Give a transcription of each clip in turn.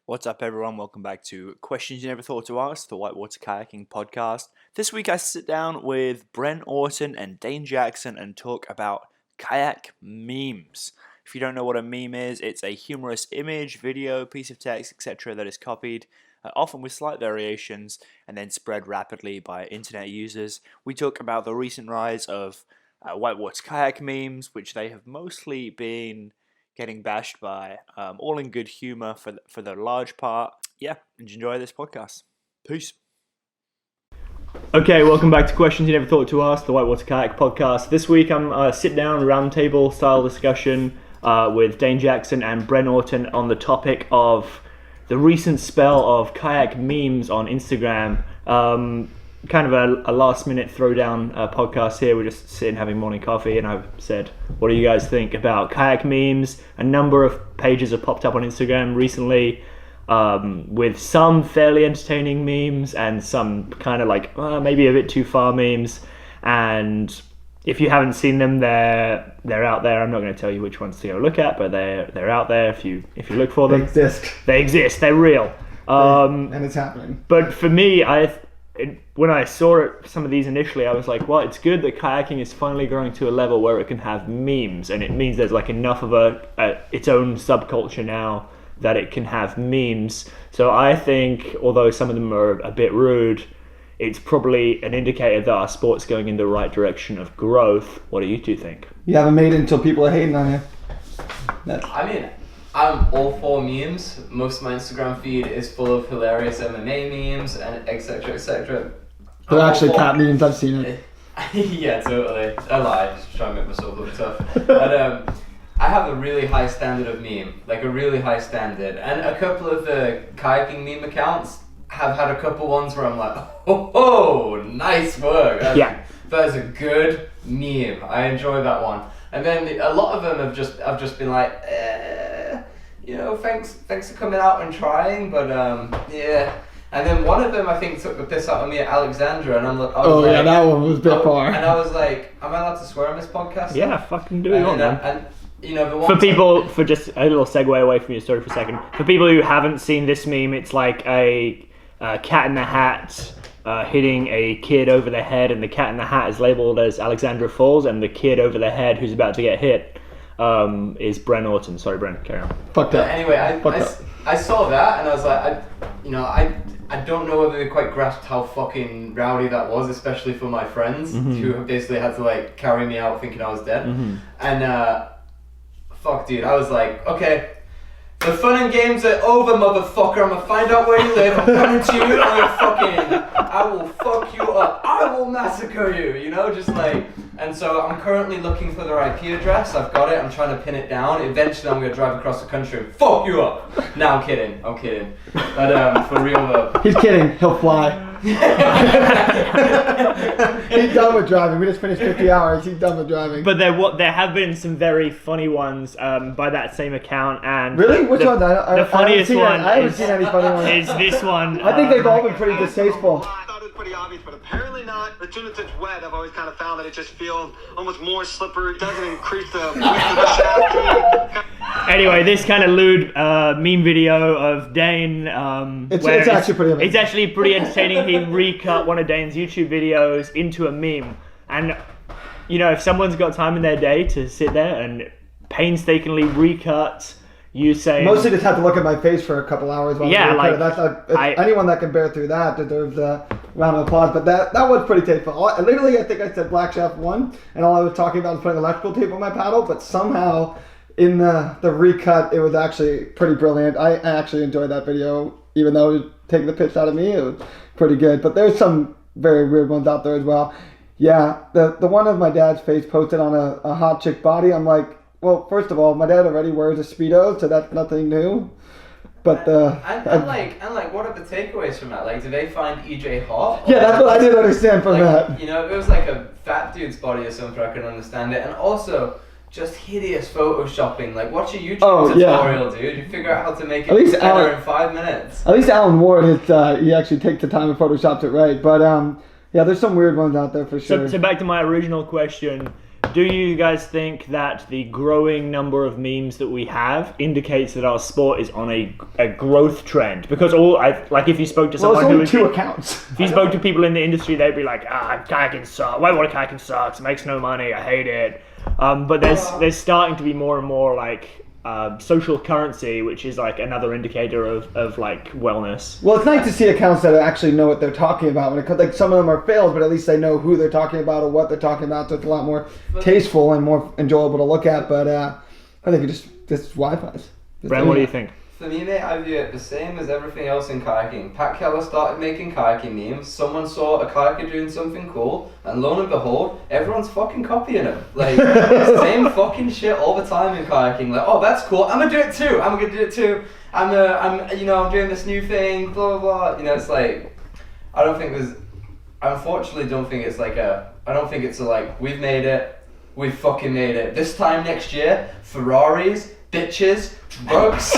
What's up, everyone? Welcome back to Questions You Never Thought to Ask, the Whitewater Kayaking podcast. This week I sit down with Bren Orton and Dane Jackson and talk about kayak memes. If you don't know what a meme is, it's a humorous image, video, piece of text, etc. that is copied, often with slight variations, and then spread rapidly by internet users. We talk about the recent rise of whitewater kayak memes, which they have mostly been getting bashed by, all in good humor for the large part. Yeah, enjoy this podcast. Peace. Okay, welcome back to Questions You Never Thought to Ask, the Whitewater Kayak podcast. This week I'm sit-down roundtable style discussion with Dane Jackson and Bren Orton on the topic of the recent spell of kayak memes on Instagram. Kind of a last-minute throwdown podcast here. We're just sitting having morning coffee, and I've said, what do you guys think about kayak memes? A number of pages have popped up on Instagram recently with some fairly entertaining memes and some kind of like maybe a bit too far memes. And if you haven't seen them, they're out there. I'm not going to tell you which ones to go look at, but they're out there if you look for them. They exist. They're real. And it's happening. But for me, when I saw some of these initially, I was like, well, it's good that kayaking is finally growing to a level where it can have memes, and it means there's like enough of its own subculture now that it can have memes. So I think, although some of them are a bit rude, it's probably an indicator that our sport's going in the right direction of growth. What do you two think? You haven't made it until people are hating on you. I'm all for memes. Most of my Instagram feed is full of hilarious MMA memes and etc. etc. They're actually cat memes. I've seen it. Yeah, totally. I lied. Just trying to make myself look tough. But I have a really high standard of meme, like a really high standard, and a couple of the kayaking meme accounts have had a couple ones where I'm like, oh, nice work. That is a good meme. I enjoy that one. And then a lot of them have just been like, thanks for coming out and trying, but yeah. And then one of them I think took the piss out of me at Alexandra, and that one was a bit far. And I was like, am I allowed to swear on this podcast? Yeah, fucking do it on, man. And the one for just a little segue away from your story for a second. For people who haven't seen this meme, it's like a cat in the hat hitting a kid over the head, and the cat in the hat is labeled as Alexandra Falls, and the kid over the head who's about to get hit is Bren Orton. Sorry, Bren, carry on. Fucked up. Anyway, I saw that, and I was like, I don't know whether they quite grasped how fucking rowdy that was, especially for my friends who basically had to like carry me out thinking I was dead. And fuck, dude, I was like, okay, the fun and games are over, motherfucker. I'm gonna find out where you live. I'm coming to you. I will fuck you up. I will massacre you. Just like. And so I'm currently looking for their IP address. I've got it. I'm trying to pin it down. Eventually, I'm gonna drive across the country and fuck you up. No, I'm kidding. But for real though. He's kidding. He'll fly. He's done with driving. We just finished 50 hours. He's done with driving. But there have been some very funny ones by that same account, and really, which one? The funniest one. I haven't seen any funny ones. Is this one? I think they've all been pretty distasteful. I thought it was pretty obvious, but apparently not. As soon as it's wet, I've always kind of found that it just feels almost more slippery. It doesn't increase the width of the shaft. Anyway, this kind of lewd meme video of Dane. It's actually pretty amazing. It's actually pretty entertaining. He recut one of Dane's YouTube videos into a meme. And, if someone's got time in their day to sit there and painstakingly recut you saying... Mostly just have to look at my face for a couple hours. Anyone that can bear through that deserves a round of applause. But that was pretty tasteful. I think I said Black Shaft 1, and all I was talking about was putting electrical tape on my paddle, but somehow... in the recut, it was actually pretty brilliant. I actually enjoyed that video, even though it was taking the piss out of me. It was pretty good. But there's some very weird ones out there as well. Yeah, the one of my dad's face posted on a hot chick body. I'm like, well, first of all, my dad already wears a Speedo, so that's nothing new. But what are the takeaways from that? Like, do they find EJ hot? Yeah, that's what I didn't understand from that. If it was like a fat dude's body or something, I can understand it. And also, just hideous photoshopping. Like, watch a YouTube tutorial, dude. You figure out how to make it better in 5 minutes. At least Alan Ward, he actually takes the time and photoshops it right. But there's some weird ones out there for sure. So back to my original question. do you guys think that the growing number of memes that we have indicates that our sport is on a growth trend? Because if you spoke to someone who is two accounts, if you spoke to people in the industry, they'd be like, kayaking sucks. Whitewater kayaking sucks. It makes no money. I hate it. But there's starting to be more and more like social currency, which is like another indicator of like wellness. Well, it's nice to see accounts that actually know what they're talking about. When it comes, like some of them are fails, but at least they know who they're talking about or what they're talking about. So it's a lot more tasteful and more enjoyable to look at. But I think it just Wi-Fi's. Bren, what do you think? For me, mate, I view it the same as everything else in kayaking. Pat Keller started making kayaking memes. Someone saw a kayaker doing something cool, and lo and behold, everyone's fucking copying him. Like, same fucking shit all the time in kayaking. Like, oh, that's cool. I'm gonna do it too. I'm gonna do it too. I'm doing this new thing. Blah blah blah. It's like, I unfortunately don't think it's like we've made it. We've fucking made it. This time next year, Ferraris, bitches, drugs.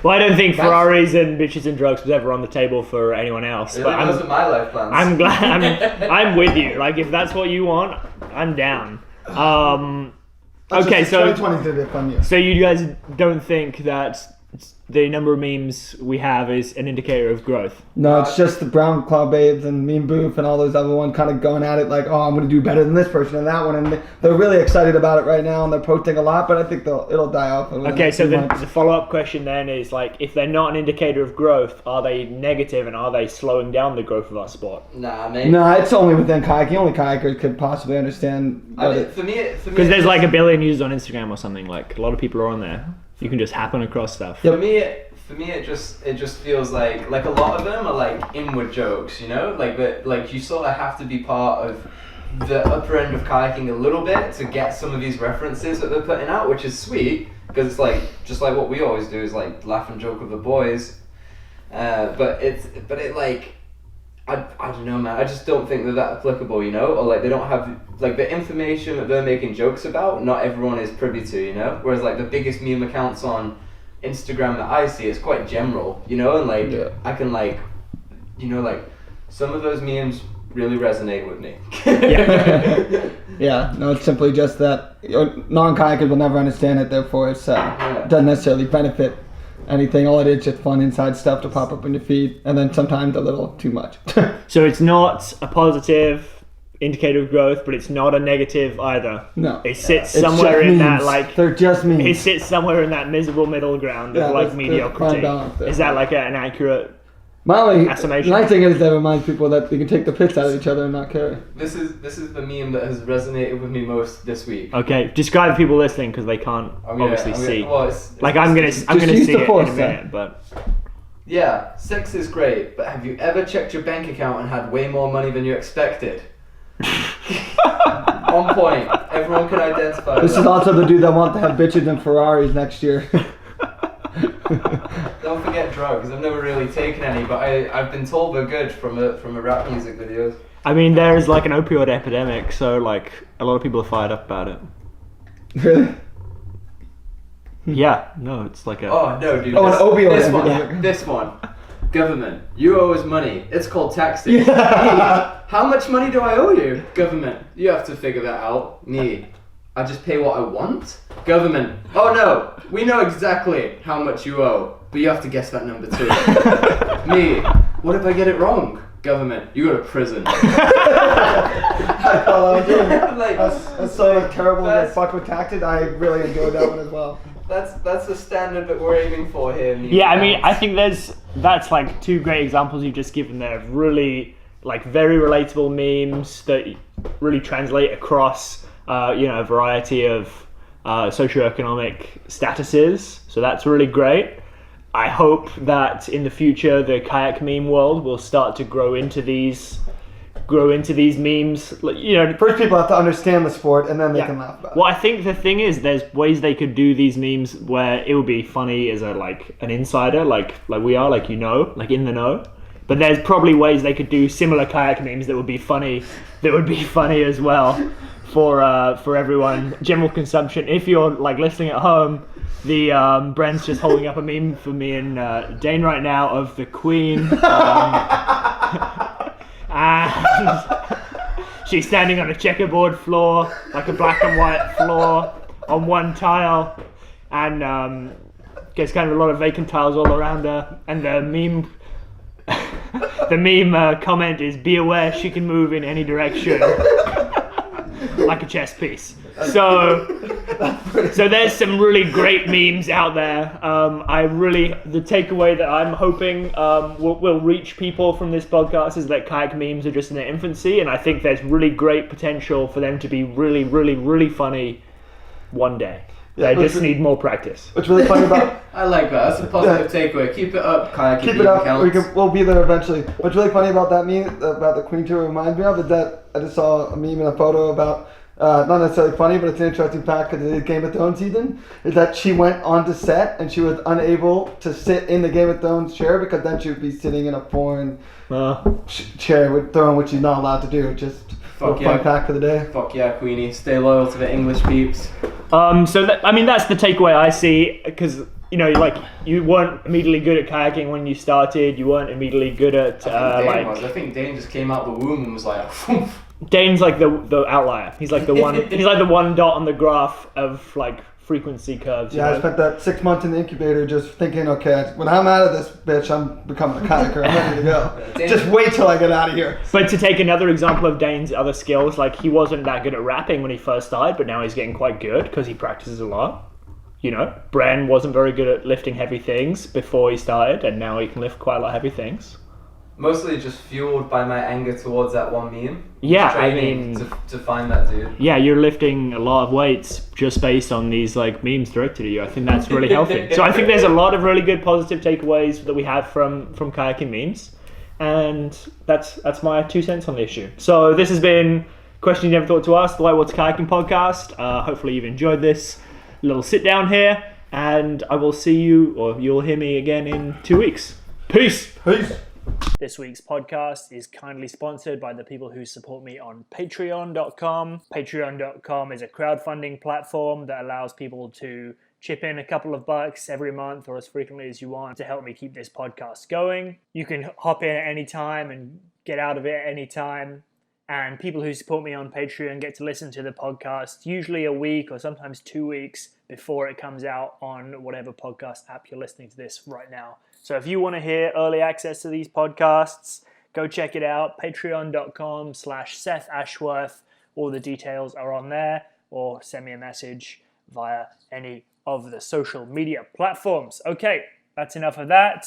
Well, I don't think Ferraris and bitches and drugs was ever on the table for anyone else. Really, but those are my life plans. I'm glad. I'm with you. Like, if that's what you want, I'm down. Okay, so 2020 is gonna be a fun year. So you guys don't think that the number of memes we have is an indicator of growth? No, it's just the Brown Claw Babes and Meme Booth and all those other ones kind of going at it like, oh, I'm going to do better than this person and that one. And they're really excited about it right now and they're posting a lot, but I think it'll die off. Okay, so the follow-up question then is, like, if they're not an indicator of growth, are they negative and are they slowing down the growth of our sport? Nah, maybe. Nah, it's only within kayaking. Only kayakers could possibly understand. For me, because there's like 1 billion users on Instagram or something. Like, a lot of people are on there. You can just happen across stuff. For me, it just feels like a lot of them are like inward jokes, like you sort of have to be part of the upper end of kayaking a little bit to get some of these references that they're putting out, which is sweet because it's like just like what we always do is like laugh and joke with the boys, but I don't know, man. I just don't think they're that applicable, or like they don't have like the information that they're making jokes about. Not everyone is privy to, Whereas like the biggest meme accounts on Instagram that I see, it's quite general, and like I can like, like some of those memes really resonate with me. Yeah, no, it's simply just that non-kayakers will never understand it. Therefore, it doesn't necessarily benefit anything. All it is just fun inside stuff to pop up in your feed, and then sometimes a little too much. So it's not a positive indicator of growth, but it's not a negative either. No, it sits somewhere in that like they're just memes. It sits somewhere in that miserable middle ground of like mediocrity. Is that like an accurate estimation? The nice thing is that reminds people that they can take the piss out of each other and not care. This is the meme that has resonated with me most this week. Okay, describe people listening because they can't obviously see. I'm gonna see it in a minute, but. Yeah, sex is great, but have you ever checked your bank account and had way more money than you expected? On point. Everyone can identify. This is also the dude that wants to have bitches and Ferraris next year. Don't forget drugs. I've never really taken any, but I've been told they're good from a rap music videos. I mean, there's like an opioid epidemic, so like a lot of people are fired up about it. Really? Yeah. No, it's like a. Oh no, dude. Oh, an opioid epidemic. This one. Government, you owe us money. It's called taxes. How much money do I owe you? Government, you have to figure that out. Me, I just pay what I want? Government, oh no, we know exactly how much you owe, but you have to guess that number too. Me, what if I get it wrong? Government, you go to prison. That's so terrible to get fucked with taxes. I really enjoyed that one as well. That's the standard that we're aiming for here. Yeah, I mean, I think that's like two great examples you've just given there of really like very relatable memes that really translate across a variety of socioeconomic statuses. So that's really great. I hope that in the future the kayak meme world will start to grow into these memes. First people have to understand the sport, and then they can laugh about it. Well, I think the thing is, there's ways they could do these memes where it would be funny as an insider, like we are, like in the know. But there's probably ways they could do similar kayak memes that would be funny as well for everyone, general consumption. If you're like listening at home, the Bren's just holding up a meme for me and Dane right now of the Queen. And She's standing on a checkerboard floor, like a black and white floor, on one tile, and there's kind of a lot of vacant tiles all around her. And the meme comment is, "Be aware, she can move in any direction." Like a chess piece. So there's some really great memes out there. The takeaway that I'm hoping will reach people from this podcast is that kayak memes are just in their infancy, and I think there's really great potential for them to be really, really, really funny one day. They just need more practice. What's really funny about... I like that. That's a positive takeaway. Keep it up, kayak. Keep it up. We'll be there eventually. What's really funny about that meme, about the Queen Tour, reminds me of is that I just saw a meme and a photo about, not necessarily funny, but it's an interesting fact because it is Game of Thrones season, is that she went onto set and she was unable to sit in the Game of Thrones chair because then she would be sitting in a foreign chair with throne, which she's not allowed to do. Just a fun fact for the day. Fuck yeah, Queenie. Stay loyal to the English peeps. That's the takeaway I see, because you weren't immediately good at kayaking when you started. You weren't immediately good at I think Dane just came out the womb and was like. Dane's like the outlier. He's like the one. He's like the one dot on the graph of like frequency curves. Yeah, I spent that 6 months in the incubator just thinking, okay, when I'm out of this bitch, I'm becoming a kayaker. I'm ready to go. Just wait till I get out of here. But to take another example of Dane's other skills, like he wasn't that good at rapping when he first started, but now he's getting quite good because he practices a lot. Bren wasn't very good at lifting heavy things before he started, and now he can lift quite a lot of heavy things. Mostly just fueled by my anger towards that one meme. Yeah, to find that dude. Yeah, you're lifting a lot of weights just based on these like memes directed at you. I think that's really healthy. So I think there's a lot of really good positive takeaways that we have from kayaking memes, and that's my 2 cents on the issue. So this has been Question You Never Thought to Ask, the Whitewater Kayaking Podcast. Hopefully you've enjoyed this little sit down here, and I will see you, or you'll hear me again in 2 weeks. Peace. This week's podcast is kindly sponsored by the people who support me on patreon.com. Patreon.com is a crowdfunding platform that allows people to chip in a couple of bucks every month or as frequently as you want to help me keep this podcast going. You can hop in at any time and get out of it at any time. And people who support me on Patreon get to listen to the podcast usually a week or sometimes 2 weeks before it comes out on whatever podcast app you're listening to this right now. So if you want to hear early access to these podcasts, go check it out, patreon.com/Seth Ashworth. All the details are on there, or send me a message via any of the social media platforms. Okay, that's enough of that.